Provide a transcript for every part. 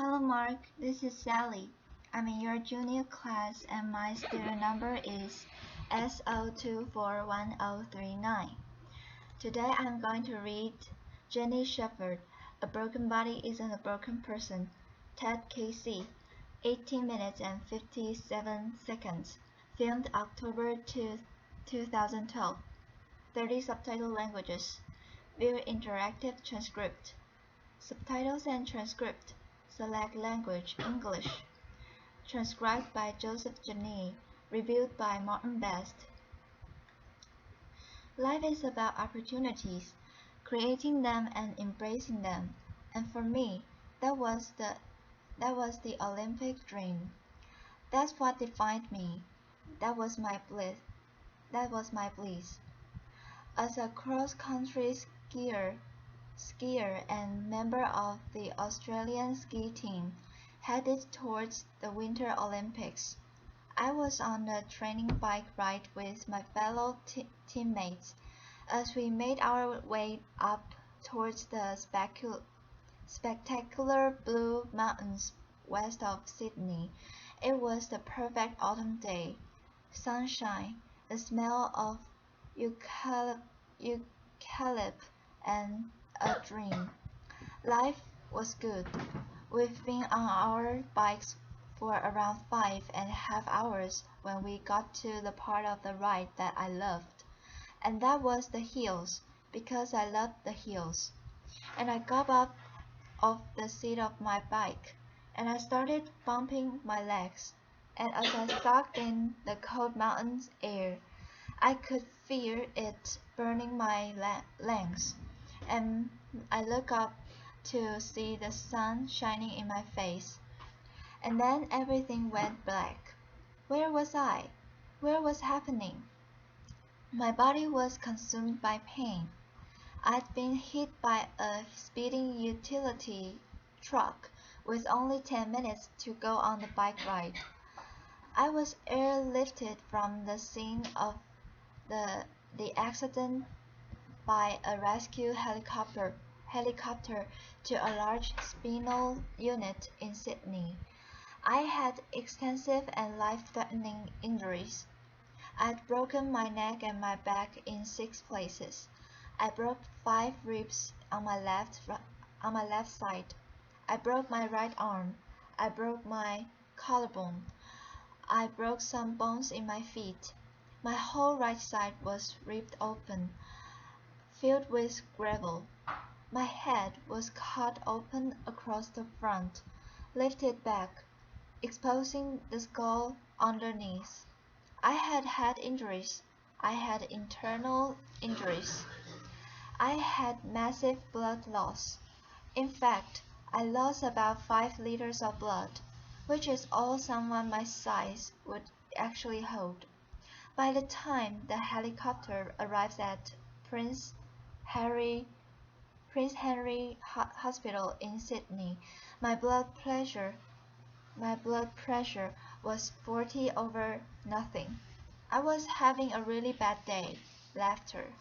Hello Mark, this is Sally. I'm in your junior class and my student number is SO241039. Today I'm going to read Jenny Shepherd, A Broken Body Isn't a Broken Person, Ted Casey, 18 minutes and 57 seconds, filmed October 2, 2012, 30 subtitle languages, view interactive transcript, subtitles and transcript. Select language, English. Transcribed by Joseph Janine. Reviewed by Martin Best. Life is about opportunities, creating them and embracing them. And for me, that was the Olympic dream. That's what defined me. That was my bliss. That was my bliss. As a cross-country skier and member of the Australian ski team headed towards the Winter Olympics. I was on a training bike ride with my fellow teammates as we made our way up towards the spectacular Blue Mountains west of Sydney. It was the perfect autumn day. Sunshine, the smell of eucalypt, and a dream. Life was good. We've been on our bikes for around 5.5 hours when we got to the part of the ride that I loved. And that was the hills, because I loved the hills. And I got up off the seat of my bike, and I started bumping my legs. And as I sucked in the cold mountains air, I could feel it burning my lungs. And I looked up to see the sun shining in my face. And then everything went black. Where was I? Where was happening? My body was consumed by pain. I'd been hit by a speeding utility truck with only 10 minutes to go on the bike ride. I was airlifted from the scene of the accident by a rescue helicopter to a large spinal unit in Sydney. I had extensive and life-threatening injuries. I'd broken my neck and my back in 6 places. I broke 5 ribs on my left side. I broke my right arm. I broke my collarbone. I broke some bones in my feet. My whole right side was ripped open, filled with gravel. My head was cut open across the front, lifted back, exposing the skull underneath. I had had injuries. I had internal injuries. I had massive blood loss. In fact, I lost about 5 liters of blood, which is all someone my size would actually hold. By the time the helicopter arrives at Prince Henry Hospital in Sydney, my blood pressure was 40 over nothing. I was having a really bad day. Laughter.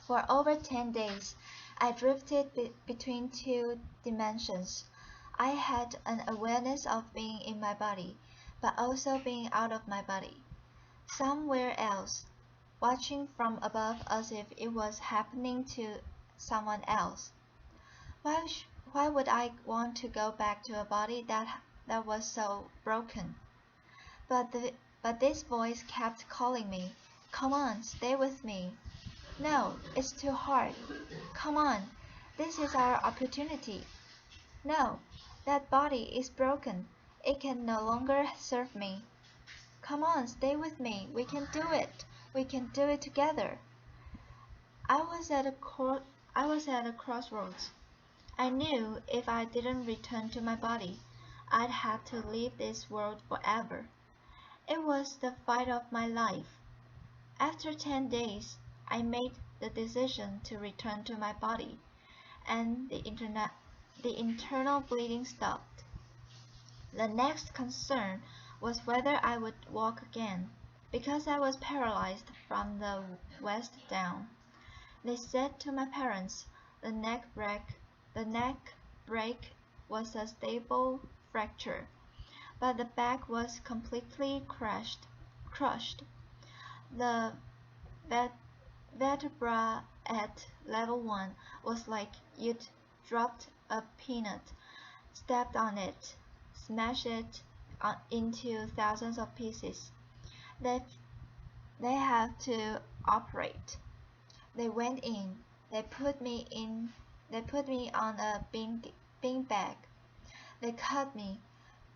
For over 10 days, I drifted between 2 dimensions. I had an awareness of being in my body, but also being out of my body. Somewhere else, watching from above as if it was happening to someone else. Why would I want to go back to a body that was so broken? But this voice kept calling me. Come on, stay with me. No, it's too hard. Come on, this is our opportunity. No, that body is broken. It can no longer serve me. Come on, stay with me. We can do it. We can do it together. I was at a crossroads. I knew if I didn't return to my body, I'd have to leave this world forever. It was the fight of my life. After 10 days, I made the decision to return to my body, and the internal bleeding stopped. The next concern was whether I would walk again, because I was paralyzed from the waist down. They said to my parents, the neck break was a stable fracture, but the back was completely crushed. The vet vertebra at level 1 was like you'd dropped a peanut, stepped on it, smashed it into thousands of pieces. They, they had to operate. They went in. They put me in. They put me on a bean bag. They cut me,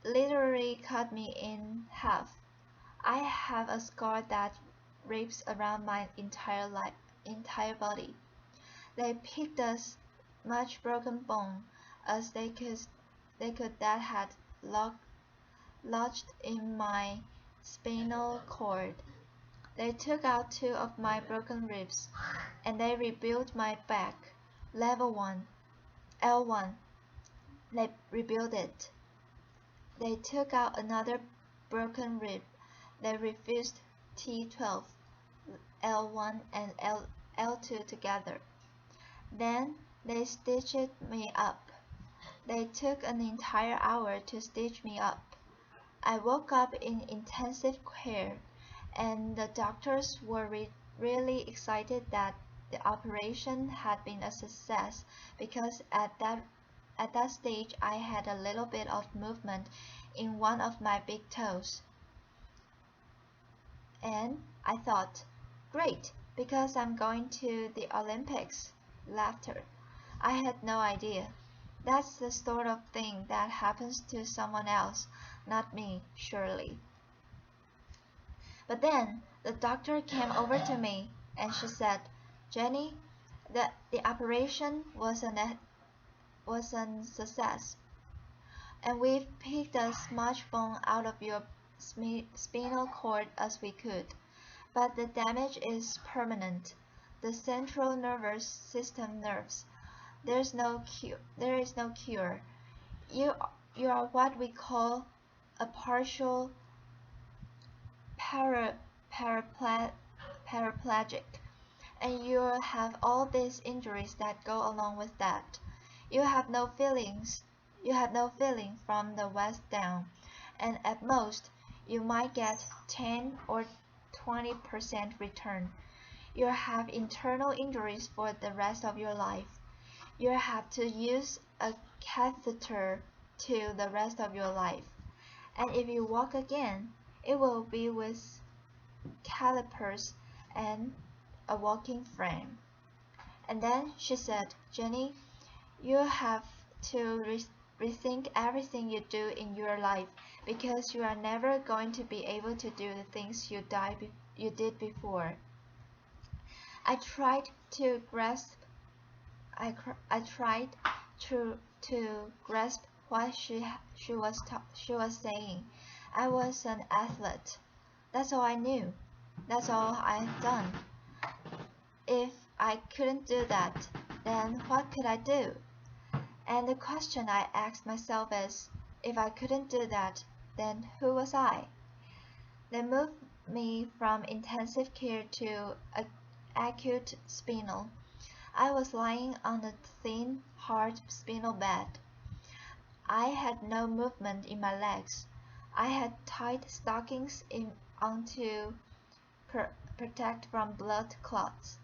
literally cut me in half. I have a scar that wraps around my entire body. They picked as much broken bone as they could that had lodged in my spinal cord. They took out 2 of my broken ribs, and they rebuilt my back. Level 1, L1. They rebuilt it. They took out another broken rib. They refused T12, L1 and L2 together. Then they stitched me up. They took an entire hour to stitch me up. I woke up in intensive care, and the doctors were really excited that the operation had been a success because at that stage I had a little bit of movement in one of my big toes. And I thought, great, because I'm going to the Olympics. Laughter. I had no idea. That's the sort of thing that happens to someone else, not me, surely. But then the doctor came over to me and she said, Jenny, the operation was a success, and we've picked as much bone out of your spinal cord as we could. But the damage is permanent. The central nervous system nerves. There is no cure. You you are what we call a partial para, parapla, paraplegic, and you have all these injuries that go along with that. You have no feelings. You have no feeling from the waist down, and at most you might get 10 or 20% return. You have internal injuries for the rest of your life. You have to use a catheter to the rest of your life. And if you walk again, it will be with calipers and a walking frame. And then she said, Jenny, you have to rethink everything you do in your life because you are never going to be able to do the things you did before. I tried to grasp I tried to grasp what she was saying. I was an athlete. That's all I knew. That's all I'd done. If I couldn't do that, then what could I do? And the question I asked myself is, if I couldn't do that, then who was I? They moved me from intensive care to acute spinal. I was lying on a thin, hard spinal bed. I had no movement in my legs. I had tied stockings on to protect from blood clots.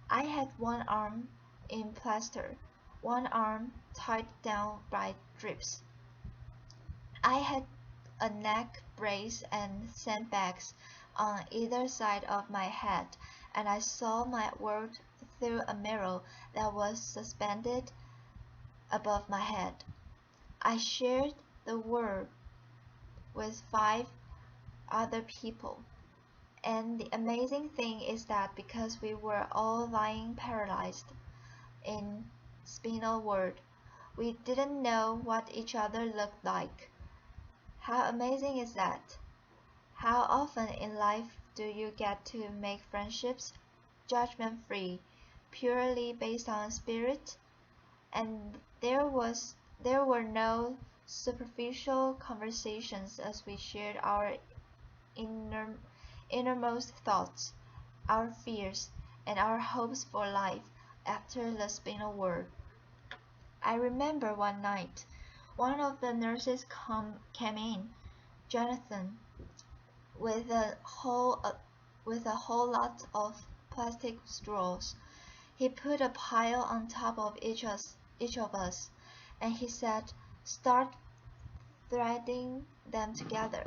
I had one arm in plaster, one arm tied down by drips. I had a neck brace and sandbags on either side of my head, and I saw my world through a mirror that was suspended above my head. I shared the world with 5 other people, and the amazing thing is that because we were all lying paralyzed in spinal ward, we didn't know what each other looked like. How amazing is that? How often in life do you get to make friendships judgment-free, purely based on spirit? And there were no superficial conversations as we shared our inner, innermost thoughts, our fears, and our hopes for life after the spinal word. I remember one night One of the nurses came in, Jonathan, with a whole lot of plastic straws. He put a pile on top of each of us, and he said, "Start threading them together."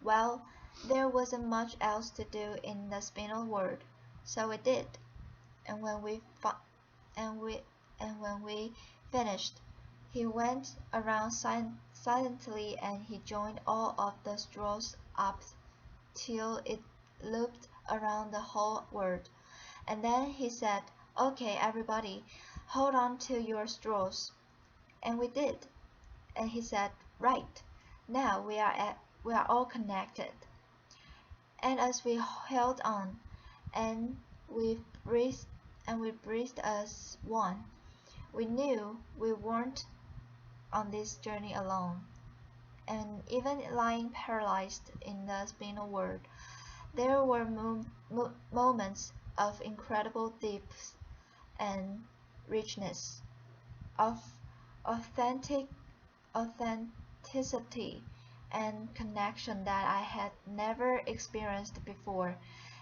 Well, there wasn't much else to do in the spinal world, so we did. And when we and we and when we finished, he went around silently and he joined all of the straws up till it looped around the whole world. And then he said, "Okay, everybody, hold on to your straws." And we did. And he said, "Right, now we are all connected." And as we held on, and we breathed we breathed as one, we knew we weren't on this journey alone. And even lying paralyzed in the spinal world, there were moments of incredible depth and richness, of authentic authenticity and connection that I had never experienced before,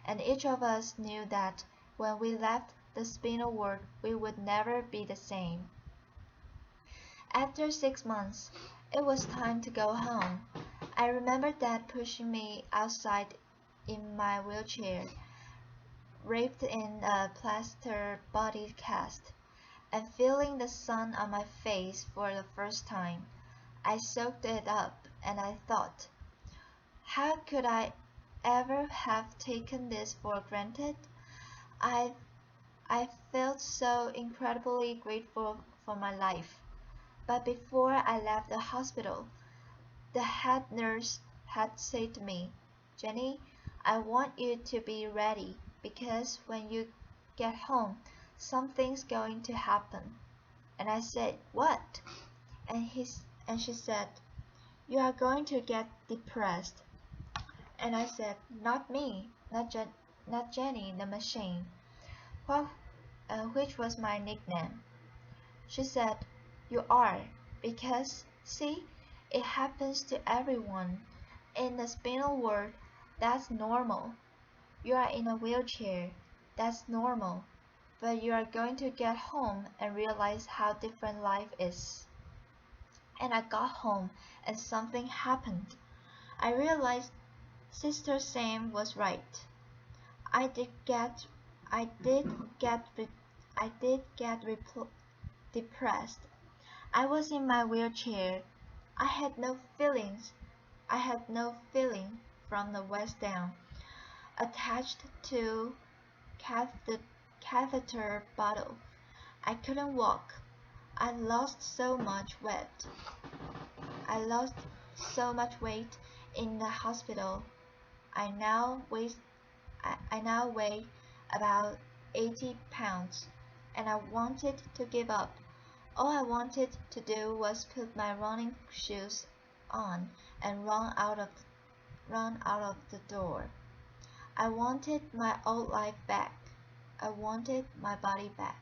and each of us knew that when we left the spinal world we would never be the same. After 6 months, it was time to go home. I remember Dad pushing me outside in my wheelchair, wrapped in a plaster body cast, and feeling the sun on my face for the first time. I soaked it up, and I thought, how could I ever have taken this for granted? I I felt so incredibly grateful for my life. But before I left the hospital, the head nurse had said to me, "Jenny, I want you to be ready because when you get home, something's going to happen." And I said, "What?" And she said, "You are going to get depressed." And I said, "Not me, not Jenny the machine," well, which was my nickname. She said, "You are, because, see, it happens to everyone. In the spinal world, that's normal. You are in a wheelchair, that's normal. But you are going to get home and realize how different life is." And I got home and something happened. I realized Sister Sam was right. I did get, I did get, I did get depressed. I was in my wheelchair. I had no feelings. I had no feeling from the waist down. Attached to cath- catheter bottle. I couldn't walk. I lost so much weight. I lost so much weight in the hospital. I now weigh I now weigh about 80 pounds, and I wanted to give up. All I wanted to do was put my running shoes on and run out of the door. I wanted my old life back. I wanted my body back.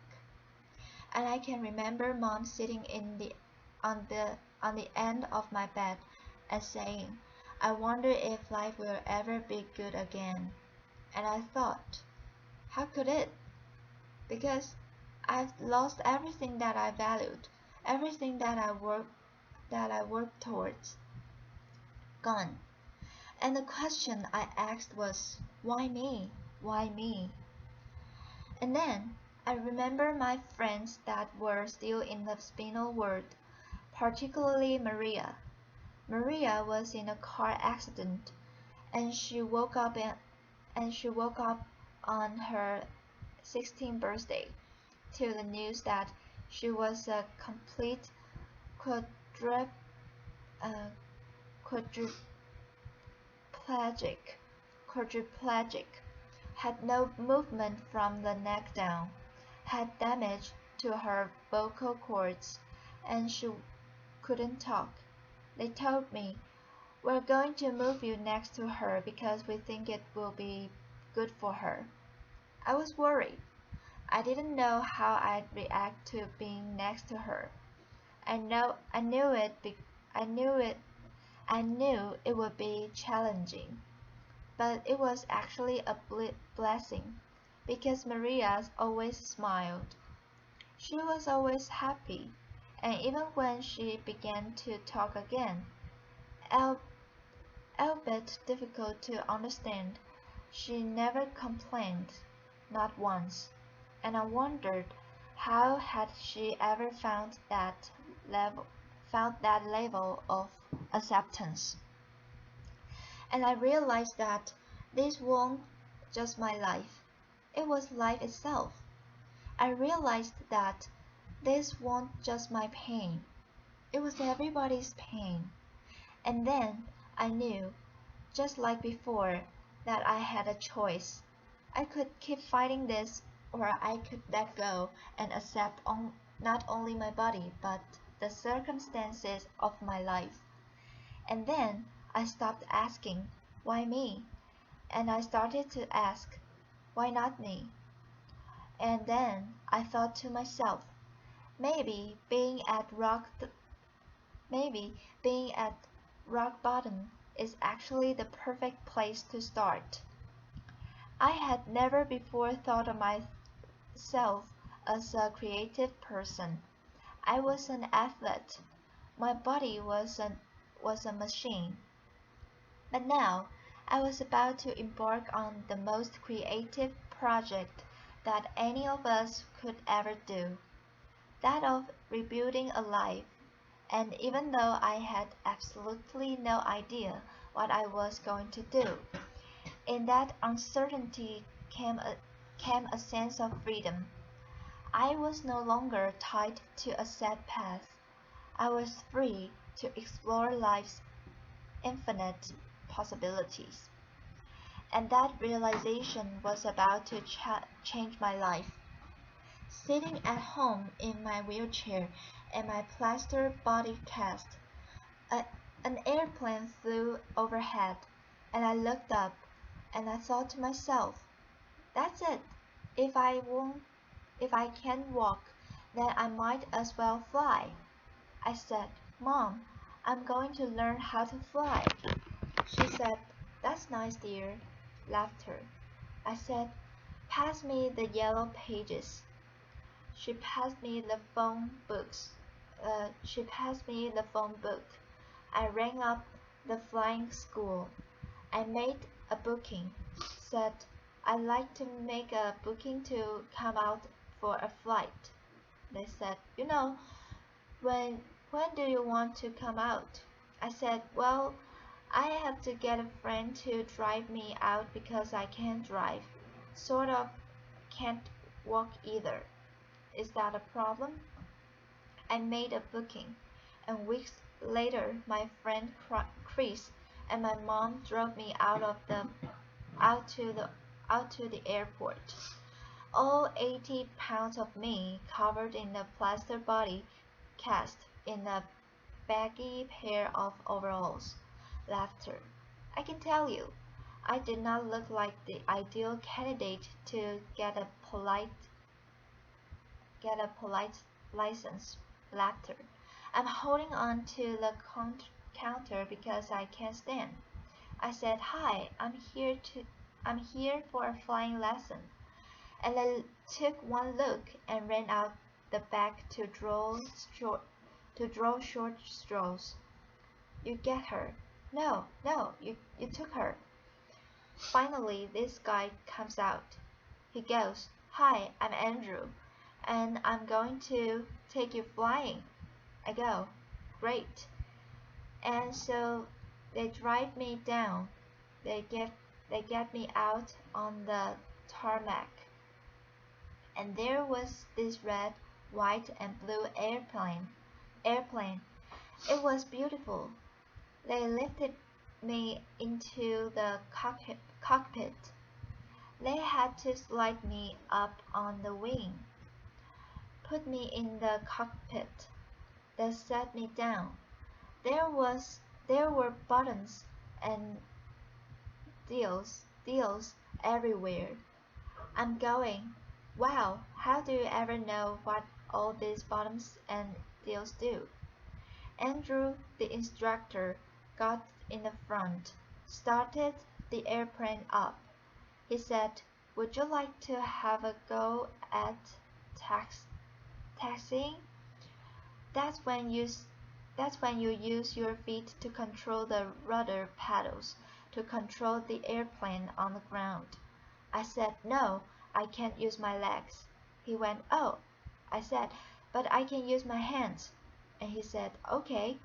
And I can remember Mom sitting on the end of my bed and saying, "I wonder if life will ever be good again." And I thought, how could it? Because I've lost everything that I valued, everything that I worked towards, gone. And the question I asked was, why me? Why me? And then I remember my friends that were still in the spinal world, particularly Maria. Maria was in a car accident, and she woke up on her 16th birthday to the news that she was a complete quadrup, uh, quadriplegic, quadriplegic, had no movement from the neck down, had damage to her vocal cords, and she couldn't talk. They told me, "We're going to move you next to her because we think it will be good for her." I was worried. I didn't know how I'd react to being next to her. I knew it I knew it. I knew it would be challenging, but it was actually a blessing because Maria always smiled. She was always happy, and even when she began to talk again, al- albeit difficult to understand, she never complained, not once, and I wondered how had she ever level found that level of acceptance. And I realized that this wasn't just my life, it was life itself. I realized that this wasn't just my pain, it was everybody's pain. And then I knew, just like before, that I had a choice. I could keep fighting this, or I could let go and accept not only my body, but the circumstances of my life. And then I stopped asking, why me? And I started to ask, why not me? And then I thought to myself, maybe being at maybe being at rock bottom is actually the perfect place to start. I had never before thought of myself as a creative person. I was an athlete. My body was a machine. But now I was about to embark on the most creative project that any of us could ever do, that of rebuilding a life. And even though I had absolutely no idea what I was going to do, in that uncertainty came a sense of freedom. I was no longer tied to a set path. I was free to explore life's infinite possibilities. And that realization was about to change my life. Sitting at home in my wheelchair and my plaster body cast, a, an airplane flew overhead, and I looked up and I thought to myself, that's it. If I won't, if I can't walk, then I might as well fly. I said, Mom, I'm going to learn how to fly. She said, that's nice, dear. Laughter. I said, pass me the yellow pages. She passed me the phone books. She passed me the phone book. I rang up the flying school. I made a booking. Said, I'd like to make a booking to come out for a flight. They said, when do you want to come out? I said, well, I have to get a friend to drive me out because I can't drive. Sort of can't walk either. Is that a problem? I made a booking, and weeks later my friend Chris and my mom drove me out to the out to the airport. All 80 pounds of me covered in a plaster body cast in a baggy pair of overalls. Laughter. I can tell you, I did not look like the ideal candidate to get a polite license. Laughter. I'm holding on to the counter because I can't stand. I said, "Hi, I'm here for a flying lesson." And I took one look and ran out the back to draw short straws. You get her. No, no, you took her. Finally, this guy comes out. He goes, Hi, I'm Andrew, and I'm going to take you flying. I go, Great. And so they drive me down. They get me out on the tarmac. And there was this red, white, and blue airplane. It was beautiful. They lifted me into the cockpit. They had to slide me up on the wing, put me in the cockpit. They set me down. There were buttons and deals everywhere. I'm going, wow, how do you ever know what all these buttons and deals do? Andrew, the instructor, got in the front, started the airplane up. He said, "Would you like to have a go at taxiing? That's when you that's when you use your feet to control the rudder paddles, to control the airplane on the ground." I said, "No, I can't use my legs." He went, "Oh." I said, "But I can use my hands." And he said, "Okay."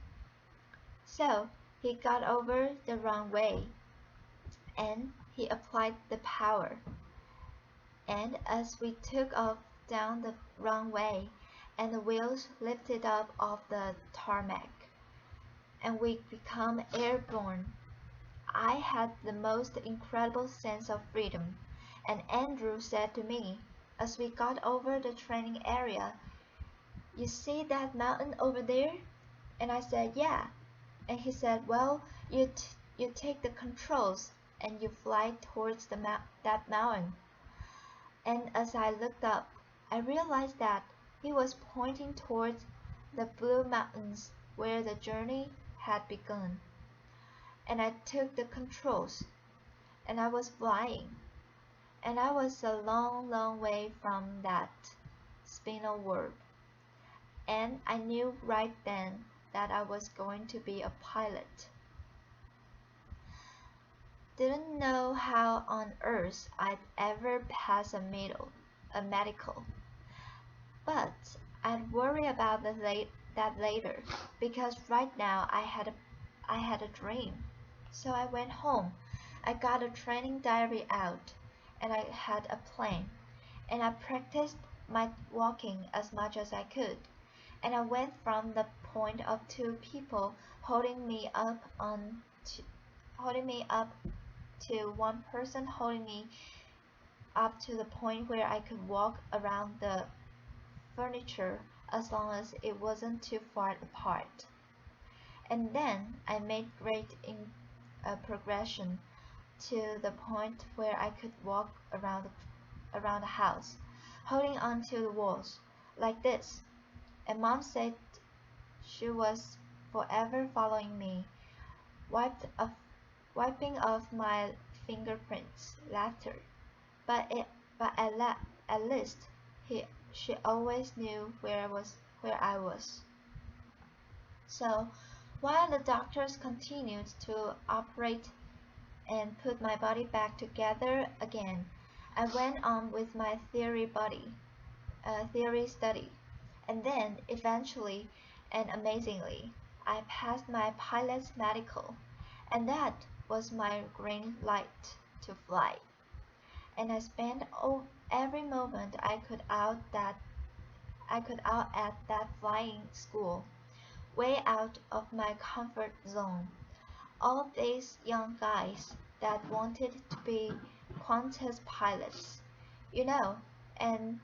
So he got over the runway and he applied the power. And as we took off down the runway and the wheels lifted up off the tarmac and we become airborne, I had the most incredible sense of freedom. And Andrew said to me, as we got over the training area, "You see that mountain over there?" And I said, "Yeah." And he said, "Well, you take the controls and you fly towards that mountain." And as I looked up, I realized that he was pointing towards the blue mountains where the journey had begun. And I took the controls, and I was flying, and I was a long, long way from that spinal world. And I knew right then that I was going to be a pilot. Didn't know how on earth I'd ever pass a medical. But I'd worry about that later, because right now I had a dream. So I went home. I got a training diary out, and I had a plan, and I practiced my walking as much as I could. And I went from the point of two people holding me up to one person holding me up to the point where I could walk around the furniture as long as it wasn't too far apart. And then I made progression to the point where I could walk around the house, holding onto the walls like this. And Mom said she was forever following me, wiped off, wiping off my fingerprints, laughter. But at least she always knew where I was. So while the doctors continued to operate and put my body back together again, I went on with my theory study. And then eventually and amazingly, I passed my pilot's medical, and that was my green light to fly. And I spent every moment I could out at that flying school, way out of my comfort zone. All these young guys that wanted to be Qantas pilots, you know, and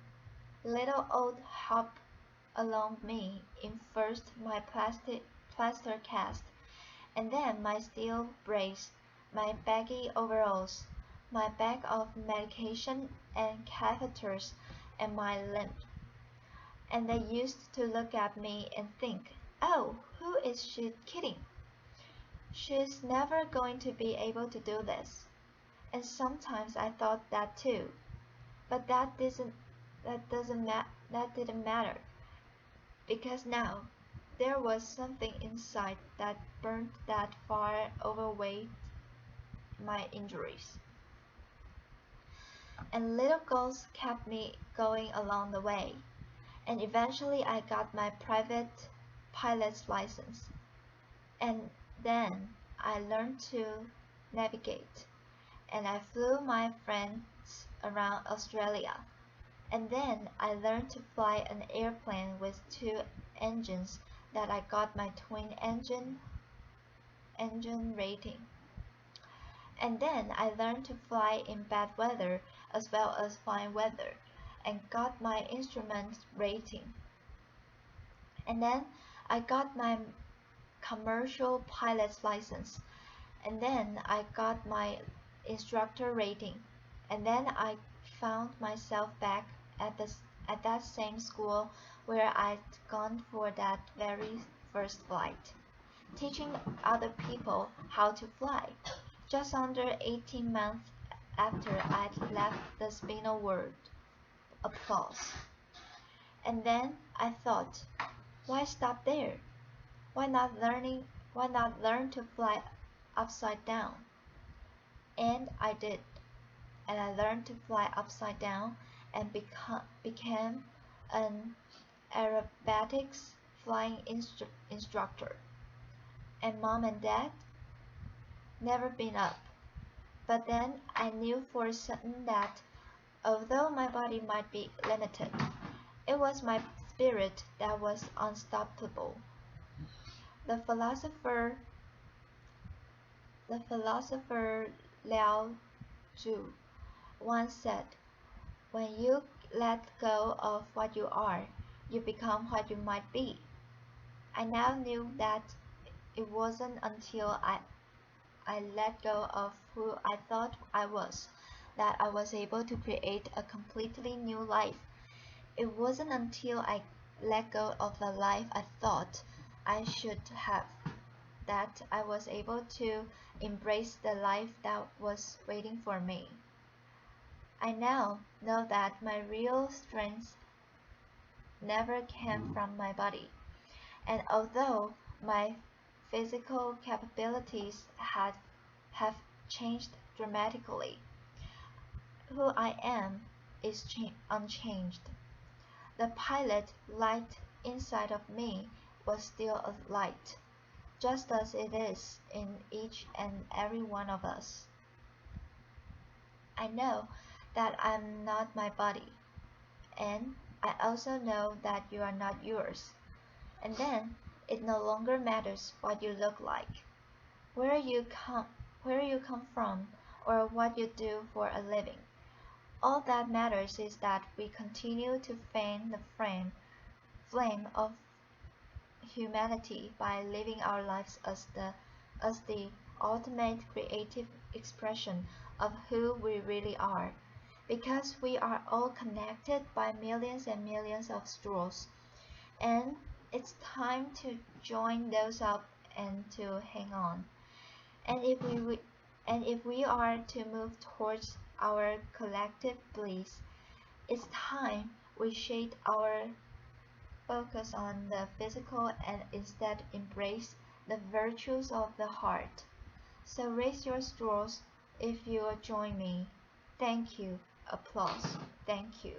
little old hop along me in first my plaster cast, and then my steel brace, my baggy overalls, my bag of medication and catheters, and my limp. And they used to look at me and think, "Oh, who is she kidding? She's never going to be able to do this." And sometimes I thought that too, but that didn't matter, because now there was something inside that burned that far overweighed my injuries. And little goals kept me going along the way, and eventually I got my private pilot's license. And then I learned to navigate, and I flew my friends around Australia. And then I learned to fly an airplane with two engines that I got my twin engine rating. And then I learned to fly in bad weather as well as fine weather and got my instrument rating. And then I got my commercial pilot's license. And then I got my instructor rating. And then I found myself back at that same school where I'd gone for that very first flight, teaching other people how to fly, just under 18 months after I'd left the spinal world. Applause. And then I thought, why stop there? Why not learn to fly upside down? And I did. And I learned to fly upside down and became an aerobatics flying instructor. And mom and dad never been up. But then I knew for certain that although my body might be limited, it was my spirit that was unstoppable. The philosopher the philosopher Lao Tzu once said, when you let go of what you are, you become what you might be. I now knew that it wasn't until I let go of who I thought I was that I was able to create a completely new life. It wasn't until I let go of the life I thought I should have that I was able to embrace the life that was waiting for me. I now know that my real strength never came from my body, and although my physical capabilities have changed dramatically, who I am is unchanged. The pilot light inside of me was still a light, just as it is in each and every one of us. I know that I'm not my body, and I also know that you are not yours. And then it no longer matters what you look like, where you come where you come from, or what you do for a living. All that matters is that we continue to fan the flame of humanity by living our lives as the ultimate creative expression of who we really are. Because we are all connected by millions and millions of straws, and it's time to join those up and to hang on. And if we are to move towards our collective bliss, it's time we shade our focus on the physical and instead embrace the virtues of the heart. So raise your straws if you join me. Thank you. Applause. Thank you.